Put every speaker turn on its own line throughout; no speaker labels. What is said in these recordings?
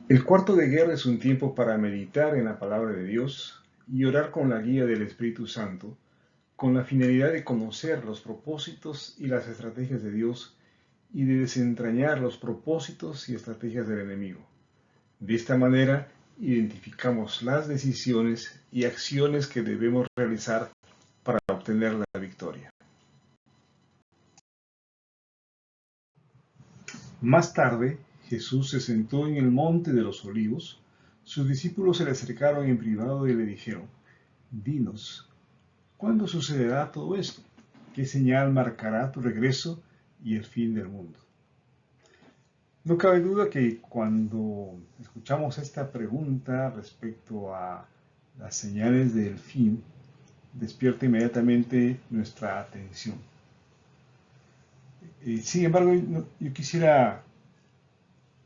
El cuarto de guerra es un tiempo para meditar en la palabra de Dios y orar con la guía del Espíritu Santo, con la finalidad de conocer los propósitos y las estrategias de Dios y de desentrañar los propósitos y estrategias del enemigo. De esta manera, identificamos las decisiones y acciones que debemos realizar para obtener la victoria. Más tarde, Jesús se sentó en el monte de los olivos. Sus discípulos se le acercaron en privado y le dijeron: Dinos, ¿cuándo sucederá todo esto? ¿Qué señal marcará tu regreso y el fin del mundo? No cabe duda que cuando escuchamos esta pregunta respecto a las señales del fin, despierta inmediatamente nuestra atención. Sin embargo, yo quisiera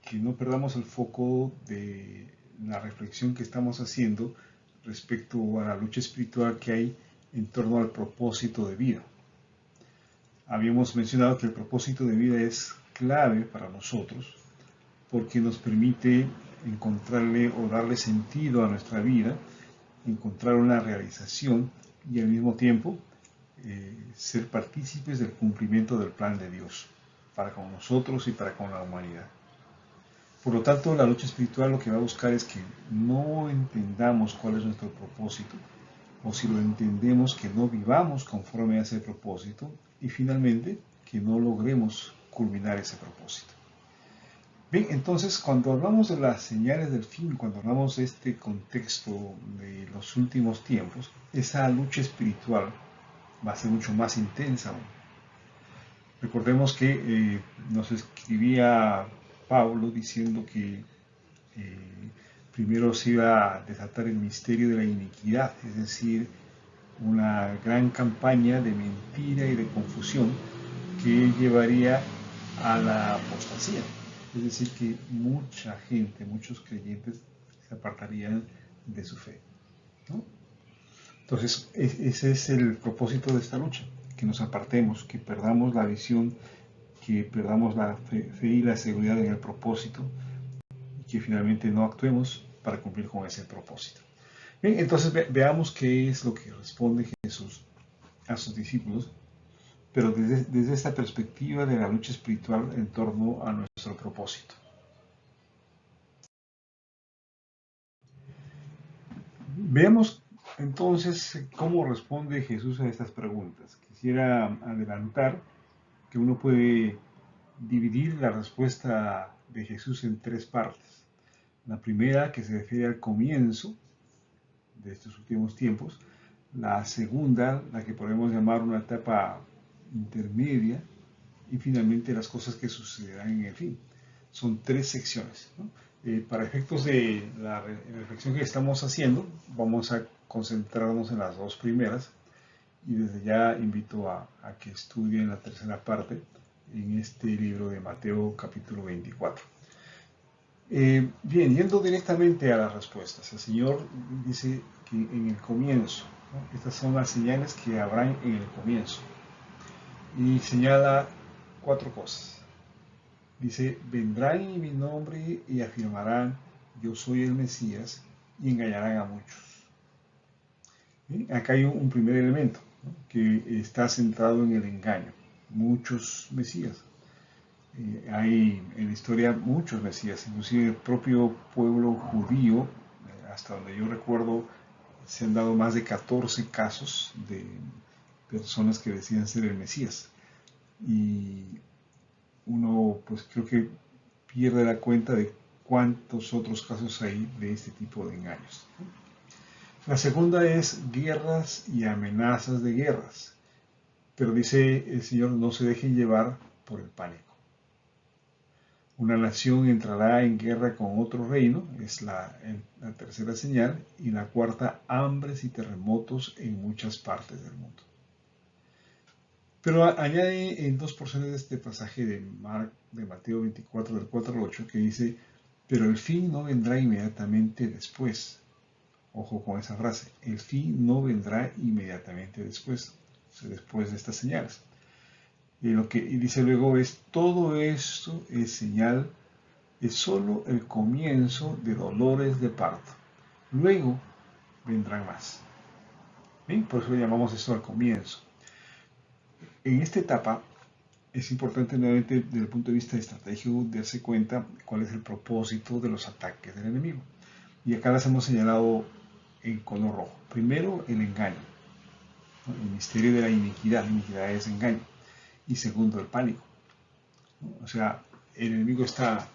que no perdamos el foco de la reflexión que estamos haciendo respecto a la lucha espiritual que hay en torno al propósito de vida. Habíamos mencionado que el propósito de vida es clave para nosotros porque nos permite encontrarle o darle sentido a nuestra vida, encontrar una realización y al mismo tiempo ser partícipes del cumplimiento del plan de Dios para con nosotros y para con la humanidad. Por lo tanto, la lucha espiritual lo que va a buscar es que no entendamos cuál es nuestro propósito, o si lo entendemos, que no vivamos conforme a ese propósito, y finalmente, que no logremos culminar ese propósito. Bien, entonces, cuando hablamos de las señales del fin, cuando hablamos de este contexto de los últimos tiempos, esa lucha espiritual va a ser mucho más intensa aún. Recordemos que nos escribía Pablo diciendo que primero se iba a desatar el misterio de la iniquidad, es decir, una gran campaña de mentira y de confusión que llevaría a la apostasía. Es decir, que mucha gente, muchos creyentes se apartarían de su fe, ¿no? Entonces, ese es el propósito de esta lucha, que nos apartemos, que perdamos la visión, que perdamos la fe y la seguridad en el propósito, y que finalmente no actuemos para cumplir con ese propósito. Bien, entonces veamos qué es lo que responde Jesús a sus discípulos, pero desde esta perspectiva de la lucha espiritual en torno a nuestro propósito. Veamos entonces cómo responde Jesús a estas preguntas. Quisiera adelantar que uno puede dividir la respuesta de Jesús en tres partes. La primera, que se refiere al comienzo de estos últimos tiempos. La segunda, la que podemos llamar una etapa intermedia. Y finalmente las cosas que sucederán en el fin. Son tres secciones, ¿no? Para efectos de la reflexión que estamos haciendo, vamos a concentrarnos en las dos primeras y desde ya invito a que estudien la tercera parte en este libro de Mateo capítulo 24. Bien, yendo directamente a las respuestas, el Señor dice que en el comienzo, ¿no? Estas son las señales que habrán en el comienzo, y señala cuatro cosas. Dice: vendrán en mi nombre y afirmarán: yo soy el Mesías, y engañarán a muchos. ¿Sí? Acá hay un primer elemento, ¿no?, que está centrado en el engaño. Muchos Mesías. Hay en la historia muchos Mesías, inclusive el propio pueblo judío, hasta donde yo recuerdo, se han dado más de 14 casos de personas que decían ser el Mesías. Y uno, pues creo que pierde la cuenta de cuántos otros casos hay de este tipo de engaños. La segunda es guerras y amenazas de guerras. Pero dice el Señor: no se dejen llevar por el pánico. Una nación entrará en guerra con otro reino, es la tercera señal. Y la cuarta, hambres y terremotos en muchas partes del mundo. Pero añade en dos porciones de este pasaje de Mateo 24, del 4 al 8, que dice: pero el fin no vendrá inmediatamente después. Ojo con esa frase: el fin no vendrá inmediatamente después de estas señales. Y lo que dice luego es: todo esto es señal es solo el comienzo de dolores de parto. Luego vendrán más. ¿Bien? Por eso le llamamos esto al comienzo. En esta etapa es importante nuevamente desde el punto de vista estratégico darse cuenta cuál es el propósito de los ataques del enemigo. Y acá las hemos señalado en color rojo. Primero, el engaño, ¿no? El misterio de la iniquidad. La iniquidad es engaño. Y segundo, el pánico, ¿no? O sea, el enemigo está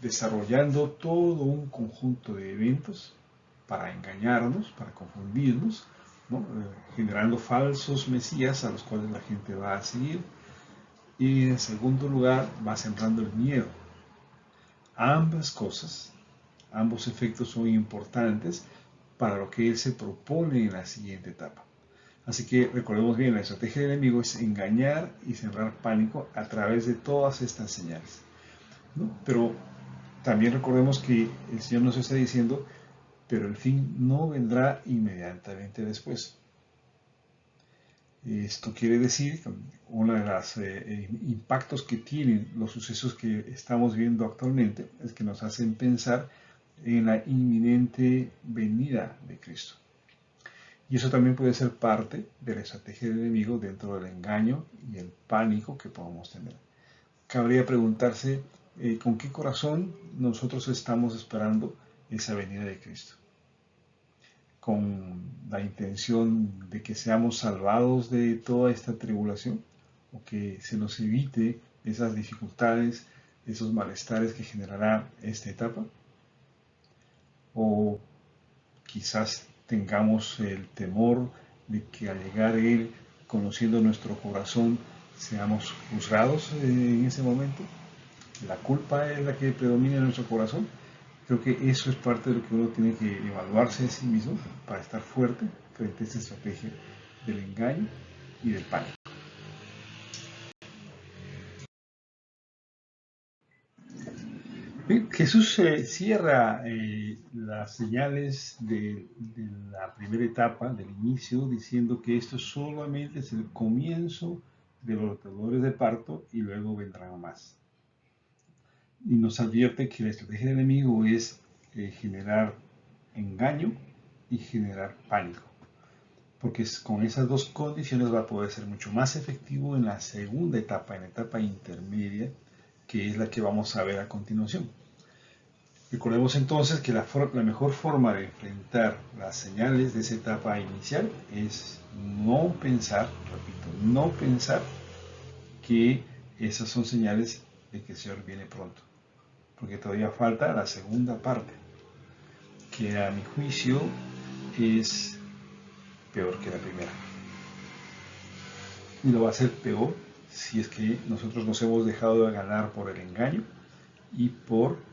desarrollando todo un conjunto de eventos para engañarnos, para confundirnos, ¿no? Generando falsos mesías a los cuales la gente va a seguir. Y en segundo lugar, va sembrando el miedo. Ambas cosas, ambos efectos son importantes para lo que él se propone en la siguiente etapa. Así que recordemos bien, la estrategia del enemigo es engañar y sembrar pánico a través de todas estas señales, ¿no? Pero también recordemos que el Señor nos está diciendo, pero el fin no vendrá inmediatamente después. Esto quiere decir que uno de los impactos que tienen los sucesos que estamos viendo actualmente es que nos hacen pensar en la inminente venida de Cristo. Y eso también puede ser parte de la estrategia del enemigo dentro del engaño y el pánico que podamos tener. Cabría preguntarse con qué corazón nosotros estamos esperando esa venida de Cristo. Con la intención de que seamos salvados de toda esta tribulación o que se nos evite esas dificultades, esos malestares que generará esta etapa, o quizás tengamos el temor de que al llegar a Él, conociendo nuestro corazón, seamos juzgados en ese momento. La culpa es la que predomina en nuestro corazón. Creo que eso es parte de lo que uno tiene que evaluarse a sí mismo para estar fuerte frente a esta estrategia del engaño y del pánico. Bien, Jesús cierra las señales de la primera etapa, del inicio, diciendo que esto solamente es el comienzo de los dolores de parto y luego vendrán más. Y nos advierte que la estrategia del enemigo es generar engaño y generar pánico, porque con esas dos condiciones va a poder ser mucho más efectivo en la segunda etapa, en la etapa intermedia, que es la que vamos a ver a continuación. Recordemos entonces que la mejor forma de enfrentar las señales de esa etapa inicial es no pensar, repito, no pensar que esas son señales de que el Señor viene pronto, porque todavía falta la segunda parte, que a mi juicio es peor que la primera. Y lo va a ser peor si es que nosotros nos hemos dejado de ganar por el engaño y por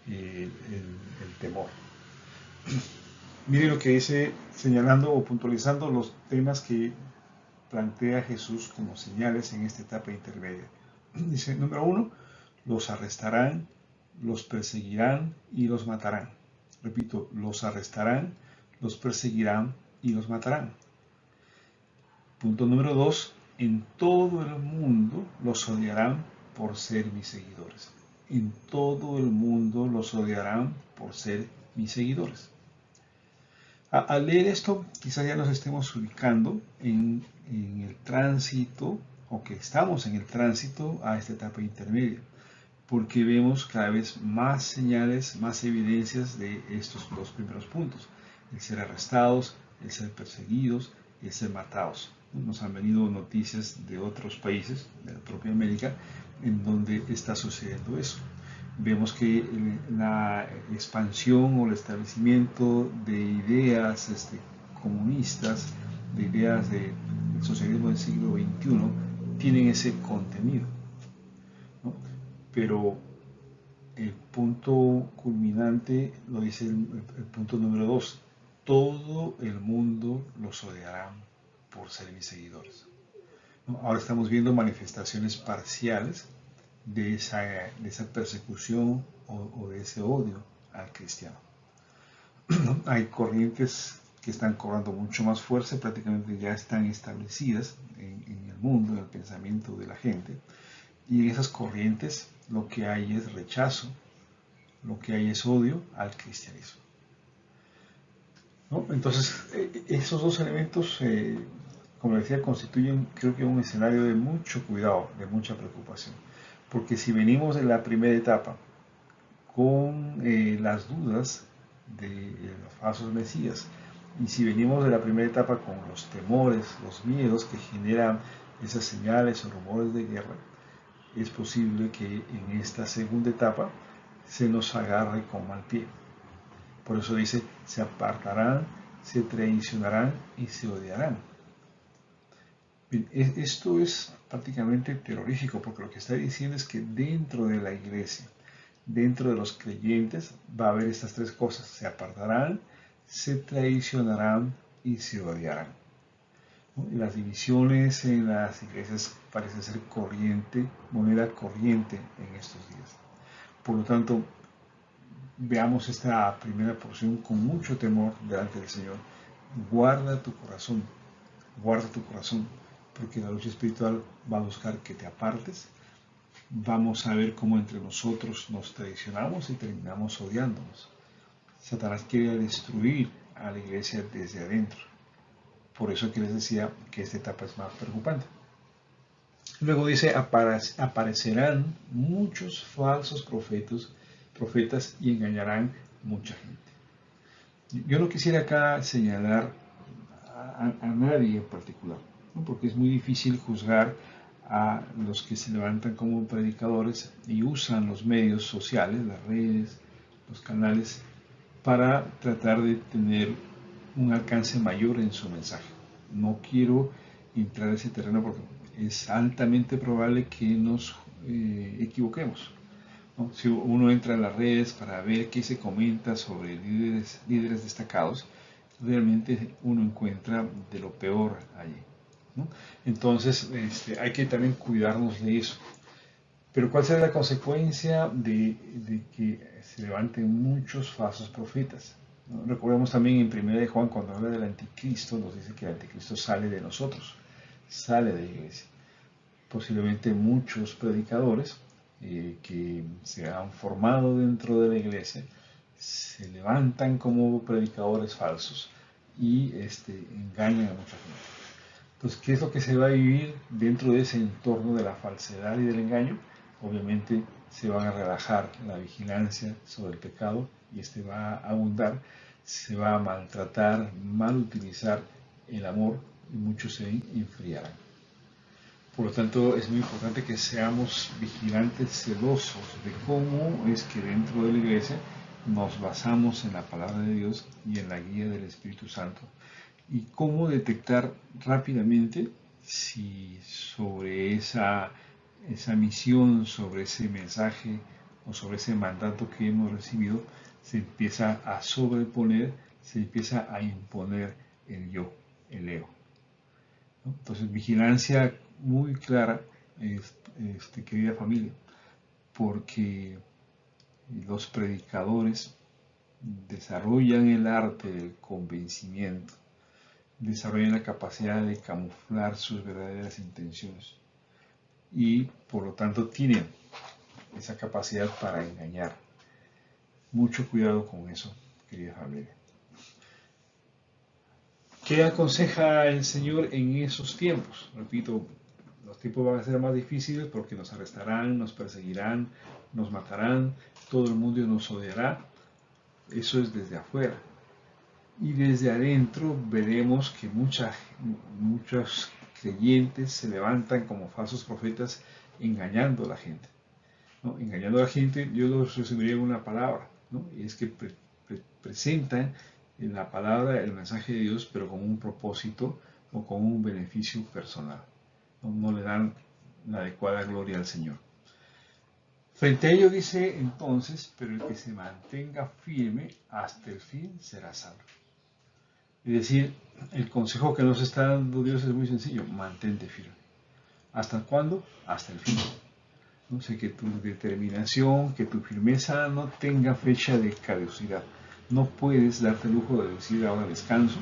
el temor. Mire lo que dice, señalando o puntualizando los temas que plantea Jesús como señales en esta etapa intermedia. Dice, número 1, los arrestarán, los perseguirán y los matarán. Repito, los arrestarán, los perseguirán y los matarán. Punto número 2, en todo el mundo los odiarán por ser mis seguidores. En todo el mundo los odiarán por ser mis seguidores. Al leer esto, quizás ya nos estemos ubicando en el tránsito, o que estamos en el tránsito a esta etapa intermedia, porque vemos cada vez más señales, más evidencias de estos dos primeros puntos: el ser arrestados, el ser perseguidos, el ser matados. Nos han venido noticias de otros países, de la propia América, en donde está sucediendo eso. Vemos que la expansión o el establecimiento de ideas comunistas, de ideas del socialismo del siglo XXI, tienen ese contenido, ¿no? Pero el punto culminante lo dice el punto número 2. Todo el mundo los odiará por ser mis seguidores, ¿no? Ahora estamos viendo manifestaciones parciales de esa persecución o de ese odio al cristiano. Hay corrientes que están cobrando mucho más fuerza, prácticamente ya están establecidas en el mundo, en el pensamiento de la gente, y en esas corrientes lo que hay es rechazo, lo que hay es odio al cristianismo, ¿no? Entonces, esos dos elementos, como decía, constituyen, creo que, un escenario de mucho cuidado, de mucha preocupación. Porque si venimos de la primera etapa con las dudas de los falsos mesías, y si venimos de la primera etapa con los temores, los miedos que generan esas señales o rumores de guerra, es posible que en esta segunda etapa se nos agarre con mal pie. Por eso dice, se apartarán, se traicionarán y se odiarán. Esto es prácticamente terrorífico, porque lo que está diciendo es que dentro de la iglesia, dentro de los creyentes, va a haber estas tres cosas: se apartarán, se traicionarán y se odiarán, ¿no? Y las divisiones en las iglesias parece ser moneda corriente en estos días. Por lo tanto, veamos esta primera porción con mucho temor delante del Señor. Guarda tu corazón, porque la lucha espiritual va a buscar que te apartes. Vamos a ver cómo entre nosotros nos traicionamos y terminamos odiándonos. Satanás quiere destruir a la iglesia desde adentro. Por eso que les decía que esta etapa es más preocupante. Luego dice, aparecerán muchos falsos profetas y engañarán mucha gente. Yo no quisiera acá señalar a nadie en particular, ¿no? Porque es muy difícil juzgar a los que se levantan como predicadores y usan los medios sociales, las redes, los canales, para tratar de tener un alcance mayor en su mensaje. No quiero entrar a ese terreno porque es altamente probable que nos equivoquemos, ¿no? Si uno entra en las redes para ver qué se comenta sobre líderes destacados, realmente uno encuentra de lo peor allí, ¿no? Entonces, hay que también cuidarnos de eso. Pero ¿cuál será la consecuencia de que se levanten muchos falsos profetas? ¿No? Recordemos también en 1 de Juan, cuando habla del anticristo, nos dice que el anticristo sale de nosotros, sale de la iglesia. Posiblemente muchos predicadores que se han formado dentro de la iglesia se levantan como predicadores falsos y engañan a mucha gente. Entonces, ¿qué es lo que se va a vivir dentro de ese entorno de la falsedad y del engaño? Obviamente se van a relajar la vigilancia sobre el pecado y va a abundar, se va a maltratar, mal utilizar el amor y muchos se enfriarán. Por lo tanto, es muy importante que seamos vigilantes, celosos de cómo es que dentro de la iglesia nos basamos en la palabra de Dios y en la guía del Espíritu Santo, y cómo detectar rápidamente si sobre esa misión, sobre ese mensaje o sobre ese mandato que hemos recibido se empieza a sobreponer, se empieza a imponer el yo, el ego, ¿no? Entonces, vigilancia muy clara, querida familia, porque los predicadores desarrollan el arte del convencimiento, desarrollan la capacidad de camuflar sus verdaderas intenciones y por lo tanto tienen esa capacidad para engañar. Mucho cuidado con eso, querida familia. ¿Qué aconseja el Señor en esos tiempos? Repito, los tiempos van a ser más difíciles porque nos arrestarán, nos perseguirán, nos matarán, todo el mundo nos odiará. Eso es desde afuera. Y desde adentro veremos que muchos creyentes se levantan como falsos profetas engañando a la gente, ¿no? Engañando a la gente, yo lo resumiría en una palabra, ¿no? Y es que presentan en la palabra el mensaje de Dios, pero con un propósito o con un beneficio personal. No le dan la adecuada gloria al Señor. Frente a ello dice entonces, pero el que se mantenga firme hasta el fin será salvo. Es decir, el consejo que nos está dando Dios es muy sencillo: mantente firme. ¿Hasta cuándo? Hasta el fin. No sé, que tu determinación, que tu firmeza no tenga fecha de caducidad. No puedes darte el lujo de decir ahora descanso,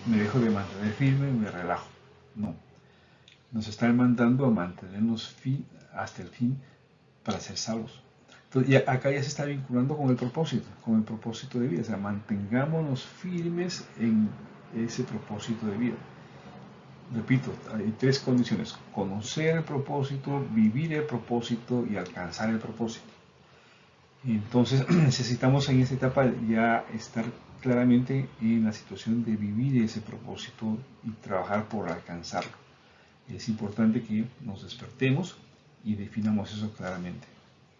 me dejo de mantener firme, me relajo. No. Nos están mandando a mantenernos hasta el fin, para ser salvos. Entonces, acá ya se está vinculando con el propósito de vida. O sea, mantengámonos firmes en ese propósito de vida. Repito, hay tres condiciones: conocer el propósito, vivir el propósito y alcanzar el propósito. Entonces necesitamos en esta etapa ya estar claramente en la situación de vivir ese propósito y trabajar por alcanzarlo. Es importante que nos despertemos y definamos eso claramente.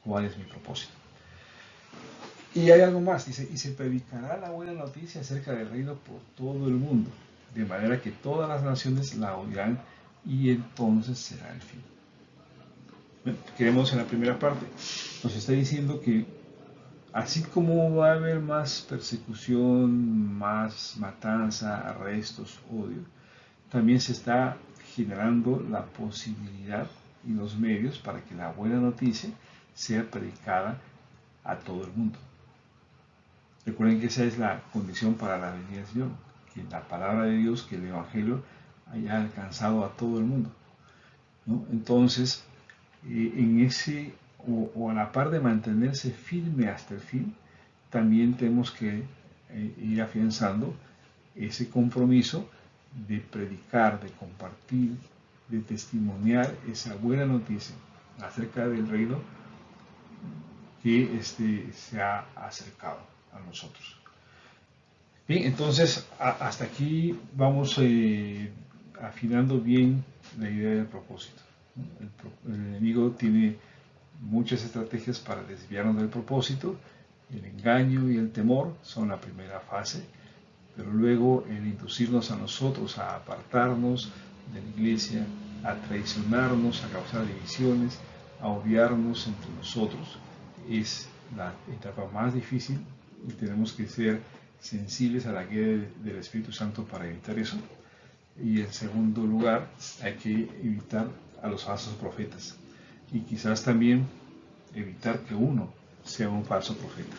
¿Cuál es mi propósito? Y hay algo más, dice, y se predicará la buena noticia acerca del reino por todo el mundo, de manera que todas las naciones la oirán y entonces será el fin. Bueno, queremos en la primera parte, nos está diciendo que así como va a haber más persecución, más matanza, arrestos, odio, también se está generando la posibilidad y los medios para que la buena noticia sea predicada a todo el mundo. Recuerden que esa es la condición para la venida del Señor, que la palabra de Dios, que el Evangelio haya alcanzado a todo el mundo, ¿no? Entonces, en ese, o a la par de mantenerse firme hasta el fin, también tenemos que ir afianzando ese compromiso de predicar, de compartir, de testimoniar esa buena noticia acerca del reino que se ha acercado a nosotros. Bien, entonces hasta aquí vamos afinando bien la idea del propósito. El enemigo tiene muchas estrategias para desviarnos del propósito. El engaño y el temor son la primera fase, pero luego el inducirnos a nosotros a apartarnos de la iglesia, a traicionarnos, a causar divisiones, a odiarnos entre nosotros, es la etapa más difícil y tenemos que ser sensibles a la guía del Espíritu Santo para evitar eso. Y en segundo lugar, hay que evitar a los falsos profetas y quizás también evitar que uno sea un falso profeta.